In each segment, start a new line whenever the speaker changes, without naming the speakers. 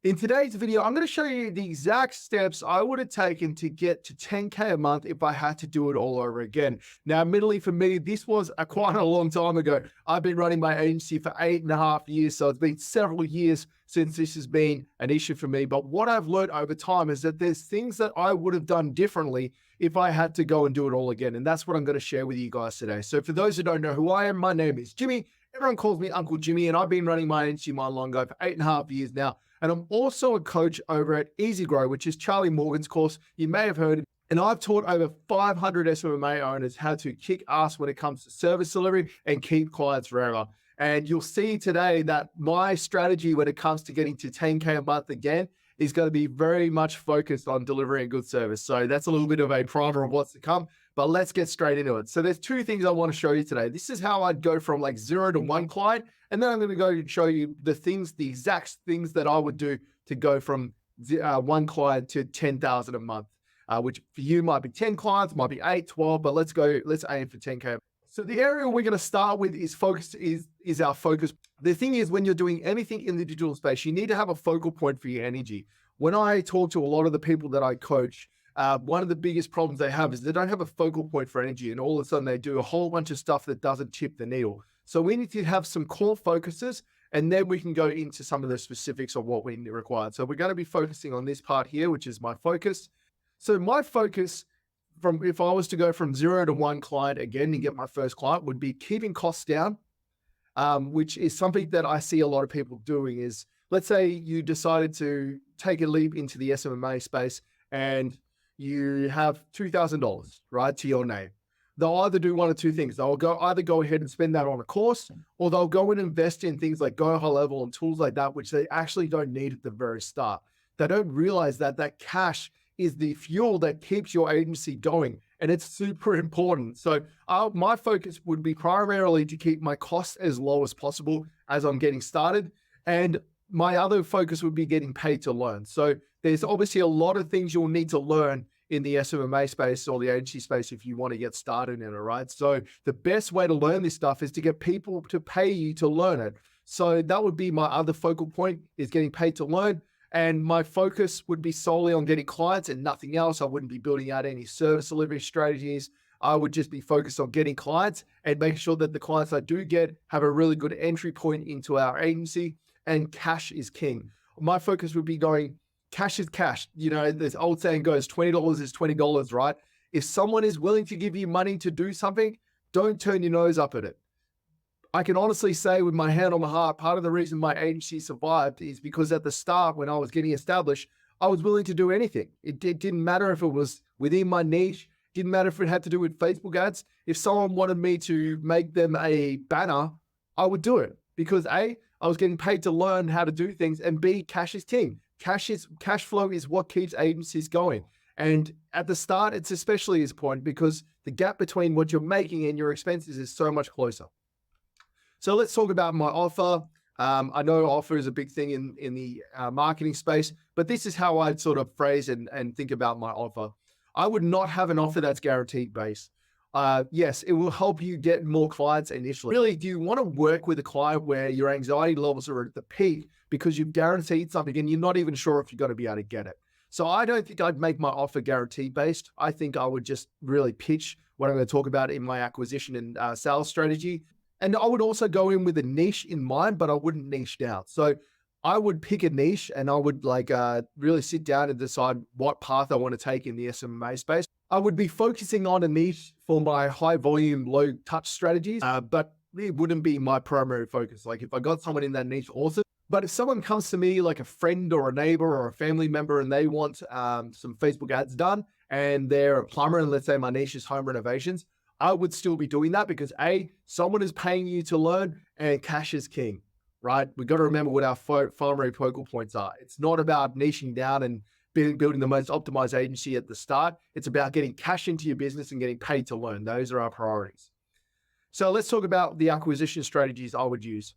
In today's video, I'm going to show you the exact steps I would have taken to get to 10K a month if I had to do it all over again. Now, admittedly for me, this was quite a long time ago. I've been running my agency for 8.5 years, so it's been several years since this has been an issue for me. But what I've learned over time is that there's things that I would have done differently if I had to go and do it all again. And that's what I'm going to share with you guys today. So for those who don't know who I am, my name is Jimmy. Everyone calls me Uncle Jimmy, and I've been running my agency Mind for 8.5 years now. And I'm also a coach over at Easy Grow, which is Charlie Morgan's course. You may have heard it. And I've taught over 500 SMMA owners how to kick ass when it comes to service delivery and keep clients forever. And you'll see today that my strategy when it comes to getting to 10K a month again is going to be very much focused on delivering a good service. So that's a little bit of a primer of what's to come, but let's get straight into it. So there's two things I want to show you today. This is how I'd go from like 0 to 1 client. And then I'm going to go and show you the exact things that I would do to go from 1 client to 10,000 a month, which for you might be 10 clients, might be 8, 12, but let's aim for 10K. So the area we're going to start with is our focus. The thing is, when you're doing anything in the digital space, you need to have a focal point for your energy. When I talk to a lot of the people that I coach, one of the biggest problems they have is they don't have a focal point for energy, and all of a sudden they do a whole bunch of stuff that doesn't tip the needle. So we need to have some core focuses, and then we can go into some of the specifics of what we require. So we're going to be focusing on this part here, which is my focus. So my focus, if I was to go from 0 to 1 client again and get my first client, would be keeping costs down, which is something that I see a lot of people doing. Is, let's say you decided to take a leap into the SMMA space and you have $2,000, right, to your name. They'll either do one of two things. They'll either go ahead and spend that on a course, or they'll go and invest in things like Go High Level and tools like that, which they actually don't need at the very start. They don't realize that cash is the fuel that keeps your agency going, and it's super important. So my focus would be primarily to keep my costs as low as possible as I'm getting started, and my other focus would be getting paid to learn. So there's obviously a lot of things you'll need to learn in the SMMA space or the agency space if you want to get started in it, right? So the best way to learn this stuff is to get people to pay you to learn it. So that would be my other focal point, is getting paid to learn. And my focus would be solely on getting clients and nothing else. I wouldn't be building out any service delivery strategies. I would just be focused on getting clients and making sure that the clients I do get have a really good entry point into our agency, and cash is king. My focus would be going, cash is cash. You know, this old saying goes, $20 is $20, right? If someone is willing to give you money to do something, don't turn your nose up at it. I can honestly say with my hand on my heart, part of the reason my agency survived is because at the start, when I was getting established, I was willing to do anything. It didn't matter if it was within my niche, didn't matter if it had to do with Facebook ads. If someone wanted me to make them a banner, I would do it, because A, I was getting paid to learn how to do things, and B, cash is king. Cash flow is what keeps agencies going. And at the start, it's especially important because the gap between what you're making and your expenses is so much closer. So let's talk about my offer. I know offer is a big thing in the marketing space, but this is how I'd sort of phrase and think about my offer. I would not have an offer that's guaranteed based. Yes, it will help you get more clients initially. Really, do you want to work with a client where your anxiety levels are at the peak because you've guaranteed something and you're not even sure if you're going to be able to get it? So I don't think I'd make my offer guaranteed based. I think I would just really pitch what I'm going to talk about in my acquisition and sales strategy. And I would also go in with a niche in mind, but I wouldn't niche down. So I would pick a niche and I would really sit down and decide what path I want to take in the SMMA space. I would be focusing on a niche for my high volume, low touch strategies, but it wouldn't be my primary focus. Like if I got someone in that niche, awesome. But if someone comes to me like a friend or a neighbor or a family member and they want some Facebook ads done and they're a plumber, and let's say my niche is home renovations, I would still be doing that because A, someone is paying you to learn, and cash is king, right? We've got to remember what our primary focal points are. It's not about niching down and building the most optimized agency at the start. It's about getting cash into your business and getting paid to learn. Those are our priorities. So let's talk about the acquisition strategies I would use.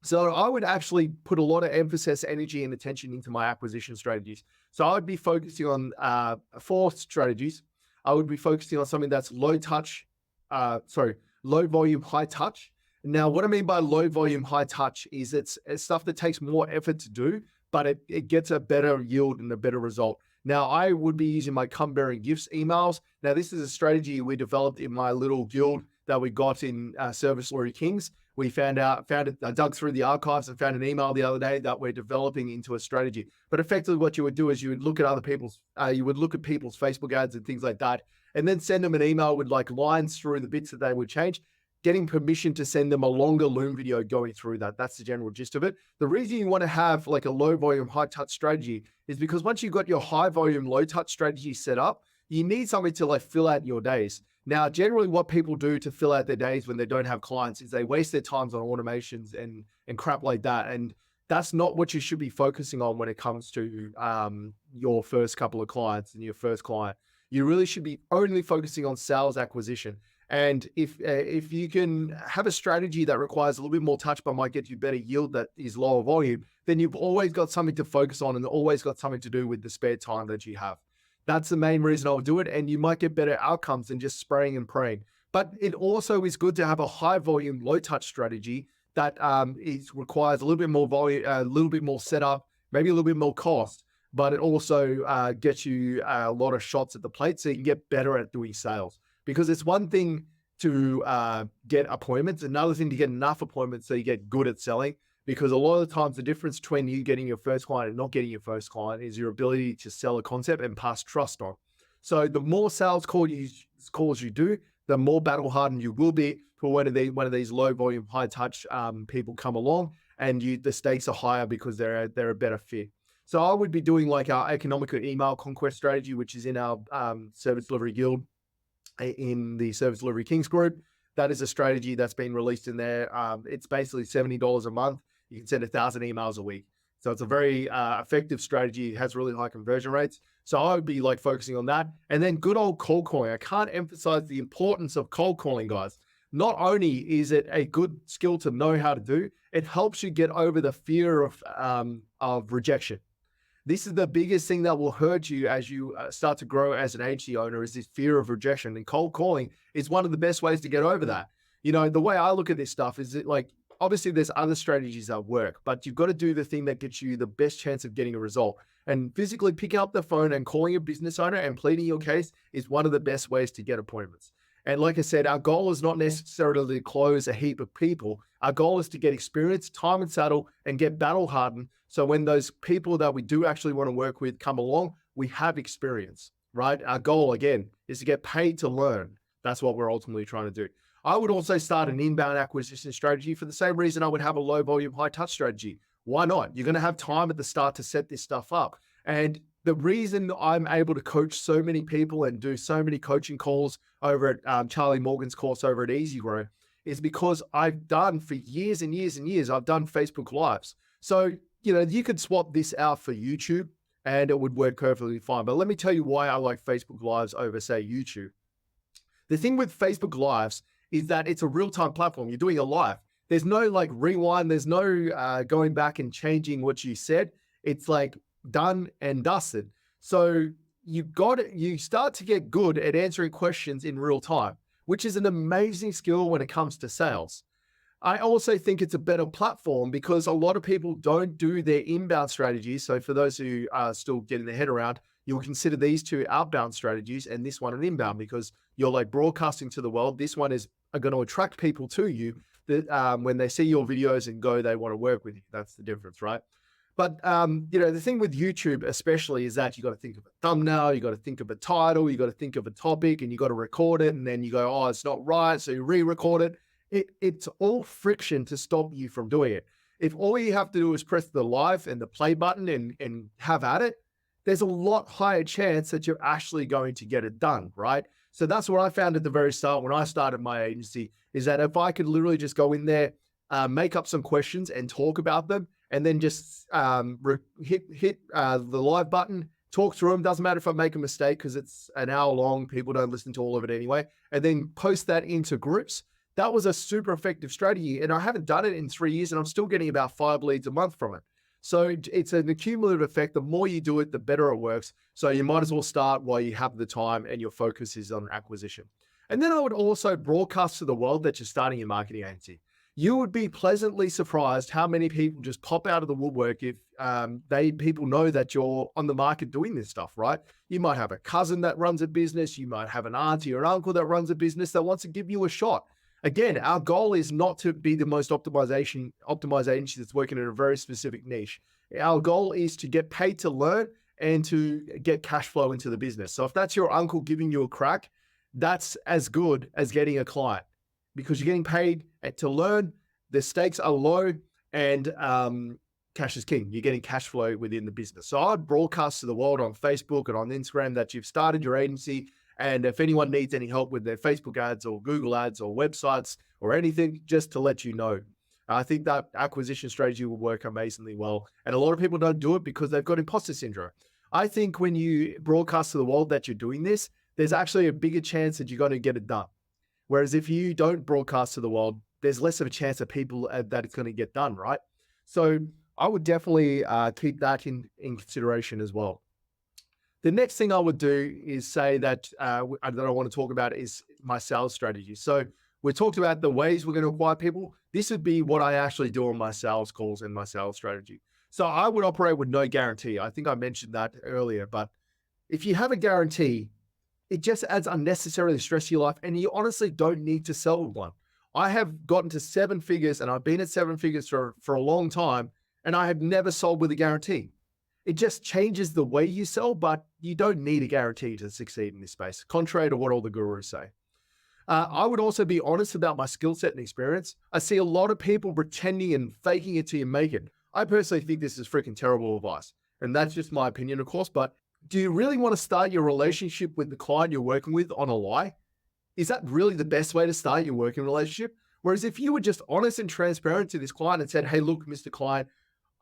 So I would actually put a lot of emphasis, energy, and attention into my acquisition strategies. So I would be focusing on 4 strategies. I would be focusing on something that's low volume, high touch. Now, what I mean by low volume, high touch is it's stuff that takes more effort to do, but it gets a better yield and a better result. Now, I would be using my Come Bearing Gifts emails. Now, this is a strategy we developed in my little guild that we got in Service Lorry Kings. We found it, I dug through the archives and found an email the other day that we're developing into a strategy. But effectively what you would do is you would look at people's Facebook ads and things like that, and then send them an email with like lines through the bits that they would change, getting permission to send them a longer Loom video going through that. That's the general gist of it. The reason you want to have like a low volume, high touch strategy is because once you've got your high volume, low touch strategy set up, you need something to like fill out your days. Now, generally what people do to fill out their days when they don't have clients is they waste their times on automations and crap like that. And that's not what you should be focusing on when it comes to your first couple of clients and your first client. You really should be only focusing on sales acquisition. And if you can have a strategy that requires a little bit more touch but might get you better yield that is lower volume, then you've always got something to focus on and always got something to do with the spare time that you have. That's the main reason I would do it. And you might get better outcomes than just spraying and praying. But it also is good to have a high volume, low touch strategy that requires a little bit more volume, a little bit more setup, maybe a little bit more cost, but it also gets you a lot of shots at the plate so you can get better at doing sales. Because it's one thing to get appointments, another thing to get enough appointments so you get good at selling. Because a lot of the times the difference between you getting your first client and not getting your first client is your ability to sell a concept and pass trust on. So the more sales calls you do, the more battle hardened you will be for one of these low volume, high touch people come along, and the stakes are higher because they're a better fit. So I would be doing like our economical email conquest strategy, which is in our Service Delivery Guild in the Service Delivery Kings group. That is a strategy that's been released in there. It's basically $70 a month. You can send 1,000 emails a week. So it's a very effective strategy. It has really high conversion rates. So I would be like focusing on that. And then good old cold calling. I can't emphasize the importance of cold calling, guys. Not only is it a good skill to know how to do, it helps you get over the fear of rejection. This is the biggest thing that will hurt you as you start to grow as an agency owner, is this fear of rejection. And cold calling is one of the best ways to get over that. You know, the way I look at this stuff is that, like, obviously there's other strategies that work, but you've got to do the thing that gets you the best chance of getting a result. And physically picking up the phone and calling a business owner and pleading your case is one of the best ways to get appointments. And like I said, our goal is not necessarily to close a heap of people. Our goal is to get experience, time and saddle, and get battle hardened. So when those people that we do actually want to work with come along, we have experience, right? Our goal, again, is to get paid to learn. That's what we're ultimately trying to do. I would also start an inbound acquisition strategy for the same reason I would have a low volume, high touch strategy. Why not? You're going to have time at the start to set this stuff up. And the reason I'm able to coach so many people and do so many coaching calls over at Charlie Morgan's course over at Easy Grow is because I've done for years and years and years, I've done Facebook Lives. So, you know, you could swap this out for YouTube and it would work perfectly fine. But let me tell you why I like Facebook Lives over, say, YouTube. The thing with Facebook Lives is that it's a real-time platform. You're doing a live. There's no like rewind. There's no going back and changing what you said. It's like done and dusted. So you start to get good at answering questions in real time, which is an amazing skill when it comes to sales. I also think it's a better platform because a lot of people don't do their inbound strategies. So for those who are still getting their head around, you'll consider these two outbound strategies and this one an inbound, because you're like broadcasting to the world. This one is going to attract people to you that when they see your videos and go, they want to work with you. That's the difference, right? But, you know, the thing with YouTube especially is that you got to think of a thumbnail, you got to think of a title, you got to think of a topic, and you got to record it. And then you go, oh, it's not right. So you re-record it. It's all friction to stop you from doing it. If all you have to do is press the live and the play button and have at it, there's a lot higher chance that you're actually going to get it done, right? So that's what I found at the very start when I started my agency, is that if I could literally just go in there, make up some questions and talk about them, and then just hit the live button, talk through them. Doesn't matter if I make a mistake because it's an hour long. People don't listen to all of it anyway. And then post that into groups. That was a super effective strategy. And I haven't done it in 3 years and I'm still getting about 5 leads a month from it. So it's an accumulative effect. The more you do it, the better it works. So you might as well start while you have the time and your focus is on acquisition. And then I would also broadcast to the world that you're starting your marketing agency. You would be pleasantly surprised how many people just pop out of the woodwork if people know that you're on the market doing this stuff, right? You might have a cousin that runs a business, you might have an auntie or an uncle that runs a business that wants to give you a shot. Again, our goal is not to be the most optimization that's working in a very specific niche. Our goal is to get paid to learn and to get cash flow into the business. So if that's your uncle giving you a crack, that's as good as getting a client because you're getting paid to learn. The stakes are low, and cash is king. You're getting cash flow within the business. So I'd broadcast to the world on Facebook and on Instagram that you've started your agency. And if anyone needs any help with their Facebook ads or Google ads or websites or anything, just to let you know. I think that acquisition strategy will work amazingly well. And a lot of people don't do it because they've got imposter syndrome. I think when you broadcast to the world that you're doing this, there's actually a bigger chance that you're going to get it done. Whereas if you don't broadcast to the world, there's less of a chance of people that it's going to get done, right? So I would definitely keep that in consideration as well. The next thing I would do is say that I want to talk about is my sales strategy. So we talked about the ways we're going to acquire people. This would be what I actually do on my sales calls and my sales strategy. So I would operate with no guarantee. I think I mentioned that earlier, but if you have a guarantee, it just adds unnecessarily stress to your life, and you honestly don't need to sell one. I have gotten to 7 figures, and I've been at 7 figures for a long time, and I have never sold with a guarantee. It just changes the way you sell, but you don't need a guarantee to succeed in this space, contrary to what all the gurus say. I would also be honest about my skill set and experience. I see a lot of people pretending and faking it till you make it. I personally think this is freaking terrible advice, and that's just my opinion, of course, but do you really want to start your relationship with the client you're working with on a lie? Is that really the best way to start your working relationship? Whereas if you were just honest and transparent to this client and said, hey, look, Mr. Client,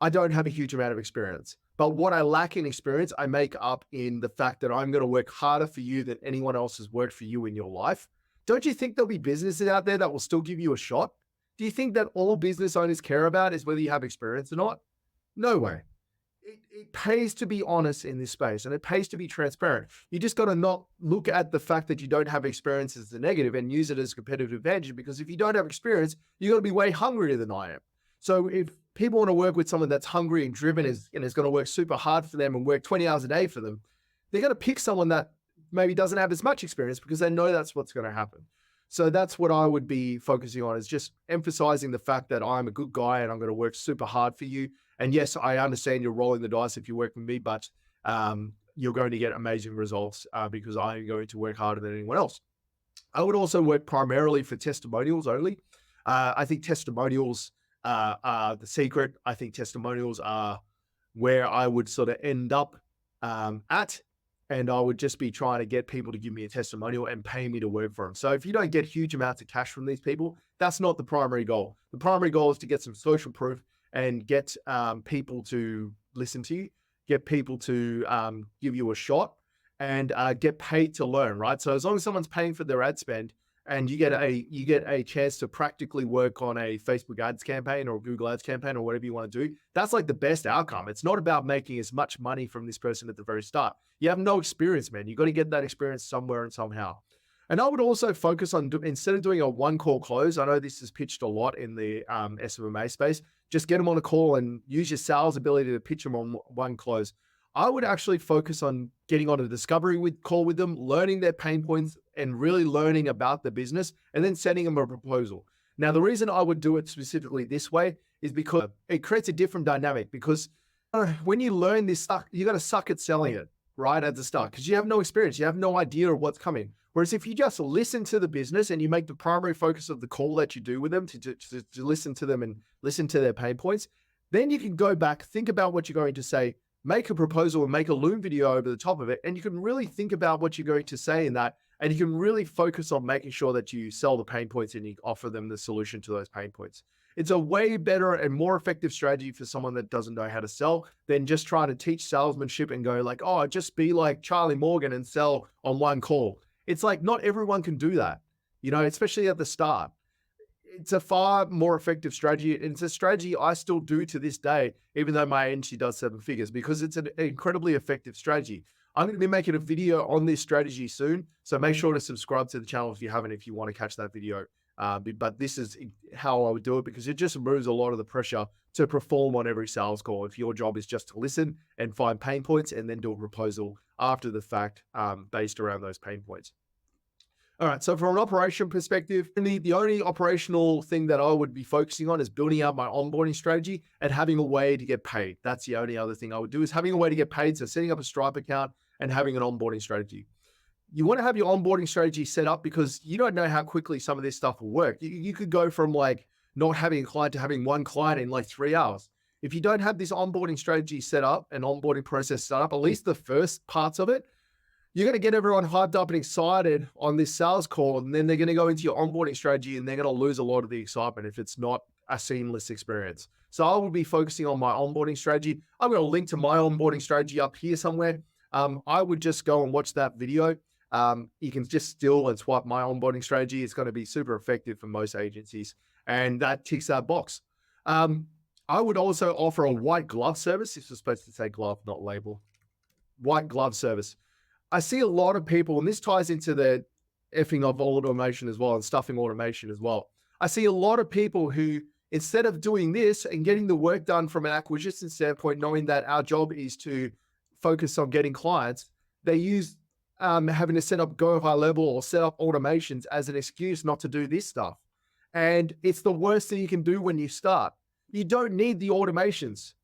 I don't have a huge amount of experience, but what I lack in experience, I make up in the fact that I'm going to work harder for you than anyone else has worked for you in your life. Don't you think there'll be businesses out there that will still give you a shot? Do you think that all business owners care about is whether you have experience or not? No way. It pays to be honest in this space, and it pays to be transparent. You just got to not look at the fact that you don't have experience as a negative and use it as a competitive advantage, because if you don't have experience, you're going to be way hungrier than I am. So if people want to work with someone that's hungry and driven and is going to work super hard for them and work 20 hours a day for them, they're going to pick someone that maybe doesn't have as much experience because they know that's what's going to happen. So that's what I would be focusing on, is just emphasizing the fact that I'm a good guy and I'm going to work super hard for you. And yes, I understand you're rolling the dice if you work with me, but you're going to get amazing results because I'm going to work harder than anyone else. I would also work primarily for testimonials only. I think testimonials are the secret. I think testimonials are where I would sort of end up at. And I would just be trying to get people to give me a testimonial and pay me to work for them. So if you don't get huge amounts of cash from these people, that's not the primary goal. The primary goal is to get some social proof and get people to listen to you, get people to give you a shot, and get paid to learn, right? So as long as someone's paying for their ad spend and you get a chance to practically work on a Facebook ads campaign or Google ads campaign or whatever you want to do, that's like the best outcome. It's not about making as much money from this person at the very start. You have no experience, man. You got to get that experience somewhere and somehow. And I would also focus on, instead of doing a one call close, I know this is pitched a lot in the SMMA space, just get them on a call and use your sales ability to pitch them on one close. I would actually focus on getting on a discovery call with them, learning their pain points and really learning about the business, and then sending them a proposal. Now, the reason I would do it specifically this way is because it creates a different dynamic, because when you learn this stuff, you got to suck at selling it right at the start because you have no experience. You have no idea of what's coming. Whereas if you just listen to the business and you make the primary focus of the call that you do with them to listen to them and listen to their pain points, then you can go back, think about what you're going to say, make a proposal and make a Loom video over the top of it. And you can really think about what you're going to say in that. And you can really focus on making sure that you sell the pain points and you offer them the solution to those pain points. It's a way better and more effective strategy for someone that doesn't know how to sell than just trying to teach salesmanship and go like, oh, just be like Charlie Morgan and sell on one call. It's like, not everyone can do that, you know, especially at the start. It's a far more effective strategy. And it's a strategy I still do to this day, even though my agency does 7 figures, because it's an incredibly effective strategy. I'm going to be making a video on this strategy soon. So make sure to subscribe to the channel if you haven't, if you want to catch that video But this is how I would do it because it just removes a lot of the pressure to perform on every sales call. If your job is just to listen and find pain points and then do a proposal after the fact based around those pain points. All right. So from an operation perspective, the only operational thing that I would be focusing on is building out my onboarding strategy and having a way to get paid. That's the only other thing I would do is having a way to get paid. So setting up a Stripe account and having an onboarding strategy. You want to have your onboarding strategy set up because you don't know how quickly some of this stuff will work. You could go from like not having a client to having one client in like 3 hours. If you don't have this onboarding strategy set up and onboarding process set up, at least the first parts of it, you're going to get everyone hyped up and excited on this sales call. And then they're going to go into your onboarding strategy and they're going to lose a lot of the excitement if it's not a seamless experience. So I will be focusing on my onboarding strategy. I'm going to link to my onboarding strategy up here somewhere. I would just go and watch that video. You can just steal and swipe my onboarding strategy. It's going to be super effective for most agencies. And that ticks that box. I would also offer a white glove service. This was supposed to say glove, not label. White glove service. I see a lot of people, and this ties into the effing of automation as well and stuffing automation as well. I see a lot of people who, instead of doing this and getting the work done from an acquisition standpoint, knowing that our job is to focus on getting clients, they use having to set up Go High Level or set up automations as an excuse not to do this stuff. And it's the worst thing you can do when you start. You don't need the automations.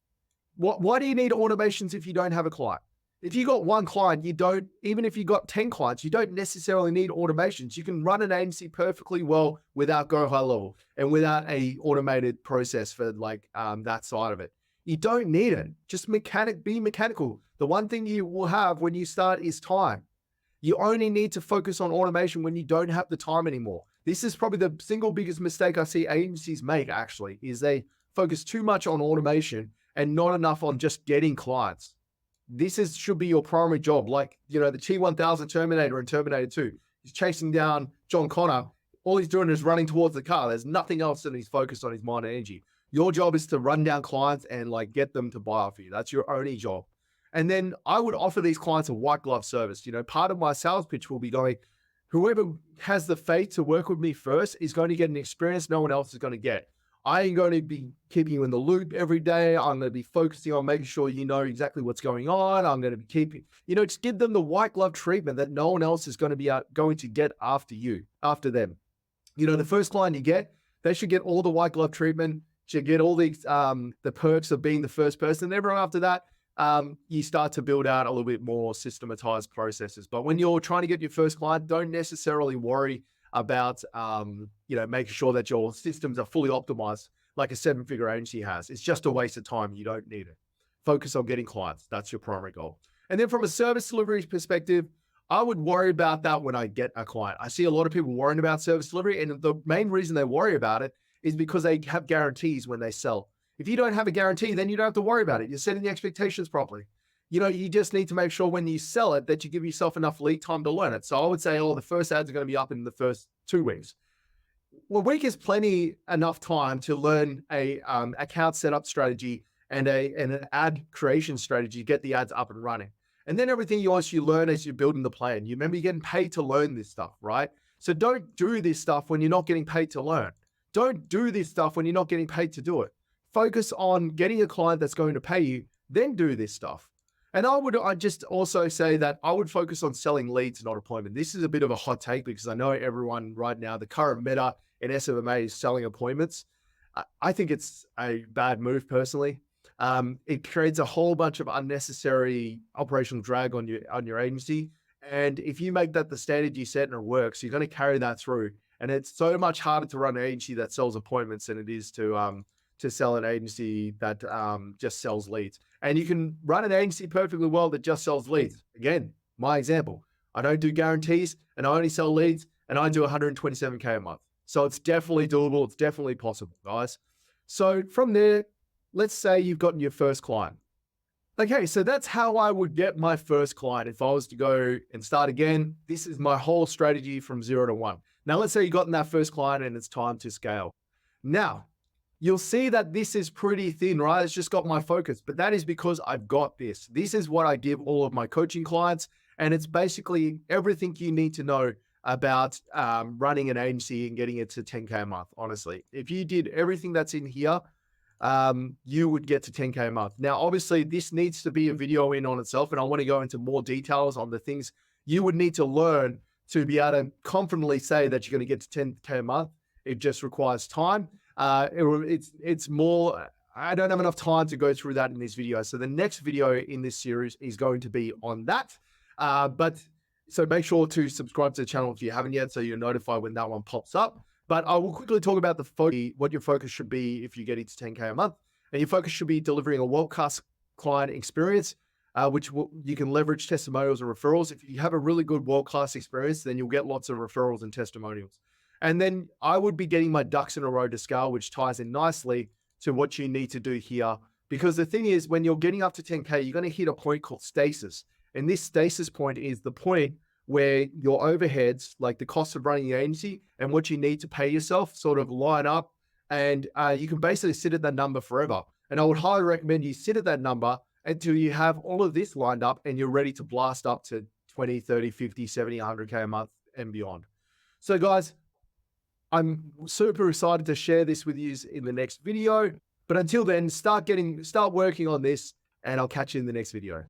Why do you need automations if you don't have a client? If you got one client, you don't, even if you got 10 clients, you don't necessarily need automations. You can run an agency perfectly well without Go High Level and without a automated process for like that side of it. You don't need it. Just be mechanical. The one thing you will have when you start is time. You only need to focus on automation when you don't have the time anymore. This is probably the single biggest mistake I see agencies make actually, is they focus too much on automation and not enough on just getting clients. This should be your primary job. Like, the T-1000 Terminator in Terminator 2. He's chasing down John Connor. All he's doing is running towards the car. There's nothing else that he's focused on his mind and energy. Your job is to run down clients and like get them to buy off you. That's your only job. And then I would offer these clients a white glove service. Part of my sales pitch will be going, whoever has the faith to work with me first is going to get an experience no one else is going to get. I am going to be keeping you in the loop every day. I'm going to be focusing on making sure you know exactly what's going on. I'm going to be keeping, just give them the white glove treatment that no one else is going to be going to get after them. The first client you get, they should get all the white glove treatment, should get all the perks of being the first person. And everyone after that, you start to build out a little bit more systematized processes. But when you're trying to get your first client, don't necessarily worry about, making sure that your systems are fully optimized like a 7-figure agency has. It's just a waste of time. You don't need it. Focus on getting clients. That's your primary goal. And then from a service delivery perspective, I would worry about that when I get a client. I see a lot of people worrying about service delivery, and the main reason they worry about it is because they have guarantees when they sell. If you don't have a guarantee, then you don't have to worry about it. You're setting the expectations properly. You just need to make sure when you sell it that you give yourself enough lead time to learn it. So I would say, the first ads are going to be up in the first 2 weeks. Well, a week is enough time to learn a account setup strategy and an ad creation strategy, get the ads up and running. And then everything else you learn as you're building the plan. You remember, you're getting paid to learn this stuff, right? So don't do this stuff when you're not getting paid to learn. Don't do this stuff when you're not getting paid to do it. Focus on getting a client that's going to pay you, then do this stuff. And I just also say that I would focus on selling leads, not appointment. This is a bit of a hot take because I know everyone right now, the current meta in SMMA is selling appointments. I think it's a bad move personally. It creates a whole bunch of unnecessary operational drag on your agency. And if you make that the standard you set and it works, you're going to carry that through. And it's so much harder to run an agency that sells appointments than it is to sell an agency that just sells leads. And you can run an agency perfectly well that just sells leads. Again, my example, I don't do guarantees and I only sell leads and I do 127K a month. So it's definitely doable. It's definitely possible, guys. So from there, let's say you've gotten your first client. Okay, so that's how I would get my first client. If I was to go and start again, this is my whole strategy from 0 to 1. Now, let's say you've gotten that first client and it's time to scale. Now, you'll see that this is pretty thin, right? It's just got my focus, but that is because I've got this. This is what I give all of my coaching clients, and it's basically everything you need to know about running an agency and getting it to 10K a month. Honestly, if you did everything that's in here, you would get to 10K a month. Now, obviously, this needs to be a video in on itself, and I want to go into more details on the things you would need to learn to be able to confidently say that you're going to get to 10K a month. It just requires time. It's more. I don't have enough time to go through that in this video. So the next video in this series is going to be on that. But so make sure to subscribe to the channel if you haven't yet, so you're notified when that one pops up. But I will quickly talk about what your focus should be if you get into 10K a month. And your focus should be delivering a world-class client experience, which you can leverage testimonials and referrals. If you have a really good world-class experience, then you'll get lots of referrals and testimonials. And then I would be getting my ducks in a row to scale, which ties in nicely to what you need to do here. Because the thing is, when you're getting up to 10K, you're going to hit a point called stasis. And this stasis point is the point where your overheads, like the cost of running the agency and what you need to pay yourself, sort of line up. And you can basically sit at that number forever. And I would highly recommend you sit at that number until you have all of this lined up and you're ready to blast up to 20, 30, 50, 70, 100K a month and beyond. So guys, I'm super excited to share this with you in the next video. But until then, start working on this, and I'll catch you in the next video.